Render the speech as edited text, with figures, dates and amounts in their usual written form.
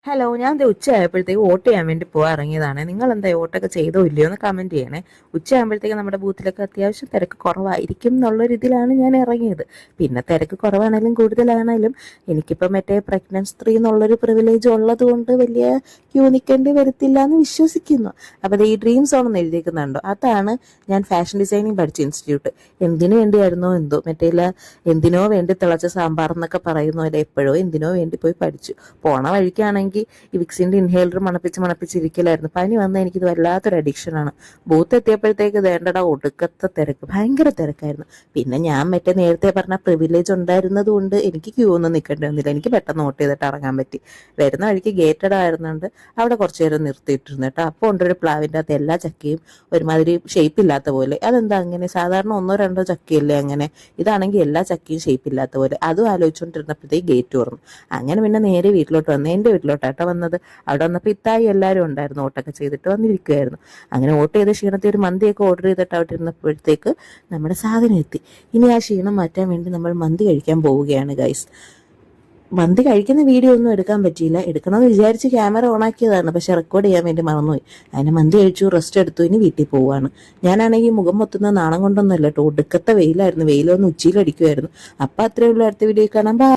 Hello, ഞാൻ ദേ ഉച്ചയായപ്പോഴത്തേക്ക് vote ചെയ്യാൻ വേണ്ടി പോകാൻ ഇറങ്ങിയതാണ്. നിങ്ങൾ എന്താ വോട്ടൊക്കെ ചെയ്തോ ഇല്ലയോ എന്ന് കമൻറ്റ് ചെയ്യണേ. ഉച്ചയാകുമ്പോഴത്തേക്ക് നമ്മുടെ ബൂത്തിലൊക്കെ അത്യാവശ്യം തിരക്ക് കുറവായിരിക്കും എന്നുള്ള രീതിയിലാണ് ഞാൻ ഇറങ്ങിയത്. പിന്നെ തിരക്ക് കുറവാണെങ്കിലും കൂടുതലാണെങ്കിലും എനിക്കിപ്പോൾ മറ്റേ പ്രഗ്നൻറ്റ് സ്ത്രീ എന്നുള്ളൊരു പ്രിവിലേജ് ഉള്ളത് കൊണ്ട് വലിയ ക്യൂ നിൽക്കേണ്ടി വരത്തില്ല എന്ന് വിശ്വസിക്കുന്നു. അപ്പോൾ ഈ ഡ്രീം സോൺ എന്ന് എഴുതിയിരിക്കുന്നുണ്ടോ, അതാണ് ഞാൻ ഫാഷൻ ഡിസൈനിങ് പഠിച്ച ഇൻസ്റ്റിറ്റ്യൂട്ട്. എന്തിനു വേണ്ടിയായിരുന്നോ എന്തോ, മറ്റേ എന്തിനോ വേണ്ടി തിളച്ച സാമ്പാർ എന്നൊക്കെ പറയുന്ന പോലെ എപ്പോഴോ എന്തിനോ വേണ്ടി പോയി പഠിച്ചു. പോണ വഴിക്കാണെങ്കിൽ ഈ വിക്സിന്റെ ഇൻഹേലർ മണപ്പിച്ചിരിക്കലായിരുന്നു. പനി വന്നാൽ എനിക്കിത് വല്ലാത്തൊരു അഡിക്ഷനാണ്. ബൂത്ത് എത്തിയപ്പോഴത്തേക്ക് വേണ്ടടാ ഒടുക്കത്തെ തിരക്ക്, ഭയങ്കര തിരക്കായിരുന്നു. പിന്നെ ഞാൻ മറ്റേ നേരത്തെ പറഞ്ഞ പ്രിവിലേജ് ഉണ്ടായിരുന്നത് കൊണ്ട് എനിക്ക് ക്യൂ ഒന്നും നിൽക്കേണ്ടി വന്നില്ല. എനിക്ക് പെട്ടെന്ന് വോട്ട് ചെയ്തിട്ട് ഇറങ്ങാൻ പറ്റി. വരുന്ന വഴിക്ക് ഗേറ്റഡ് ആയിരുന്നുണ്ട്, അവിടെ കുറച്ചു നേരം നിർത്തിയിട്ടിരുന്നു കേട്ടോ. അപ്പോൾ ഉണ്ടൊരു പ്ലാവിൻ്റെ അകത്ത് എല്ലാ ചക്കയും ഒരുമാതിരി ഷേപ്പ് ഇല്ലാത്ത പോലെ. അതെന്താ അങ്ങനെ? സാധാരണ ഒന്നോ രണ്ടോ ചക്കയല്ലേ അങ്ങനെ, ഇതാണെങ്കിൽ എല്ലാ ചക്കയും ഷേപ്പ് ഇല്ലാത്ത പോലെ. അതും ആലോചിച്ചുകൊണ്ടിരുന്നപ്പോഴത്തേക്ക് ഗേറ്റ് തുറന്നു. അങ്ങനെ പിന്നെ നേരെ വീട്ടിലോട്ട് വന്നു, എൻ്റെ വീട്ടിലോട്ടാട്ടോ വന്നത്. അവിടെ വന്നപ്പോൾ ഇത്തായി എല്ലാവരും ഉണ്ടായിരുന്നു, വോട്ടൊക്കെ ചെയ്തിട്ട് വന്നിരിക്കുമായിരുന്നു. അങ്ങനെ വോട്ട് ചെയ്ത ക്ഷീണത്തിൽ ഒരു മന്തിയൊക്കെ ഓർഡർ ചെയ്തിട്ട് അവിടെ ഇരുന്നപ്പോഴത്തേക്ക് നമ്മുടെ സാധനം എത്തി. ഇനി ആ ക്ഷീണം മാറ്റാൻ വേണ്ടി നമ്മൾ മന്തി കഴിക്കാൻ പോവുകയാണ് ഗൈസ്. മന്തി കഴിക്കുന്ന വീഡിയോ ഒന്നും എടുക്കാൻ പറ്റിയില്ല. എടുക്കണമെന്ന് വിചാരിച്ച് ക്യാമറ ഓണാക്കിയതാണ്, പക്ഷെ റെക്കോർഡ് ചെയ്യാൻ വേണ്ടി മറന്നുപോയി. അതിന് മന്തി കഴിച്ചു, റെസ്റ്റ് എടുത്തു, ഇനി വീട്ടിൽ പോവുകയാണ്. ഞാനാണെങ്കിൽ മുഖം മൊത്തുന്ന നാണം കൊണ്ടൊന്നുമല്ല കേട്ടോ, ഒടുക്കത്തെ വെയിലായിരുന്നു. വെയിലൊന്ന് ഉച്ചയിലടിക്കുമായിരുന്നു. അപ്പം അത്രയേ ഉള്ളൂ. അടുത്ത വീഡിയോ കാണാം. ബൈ.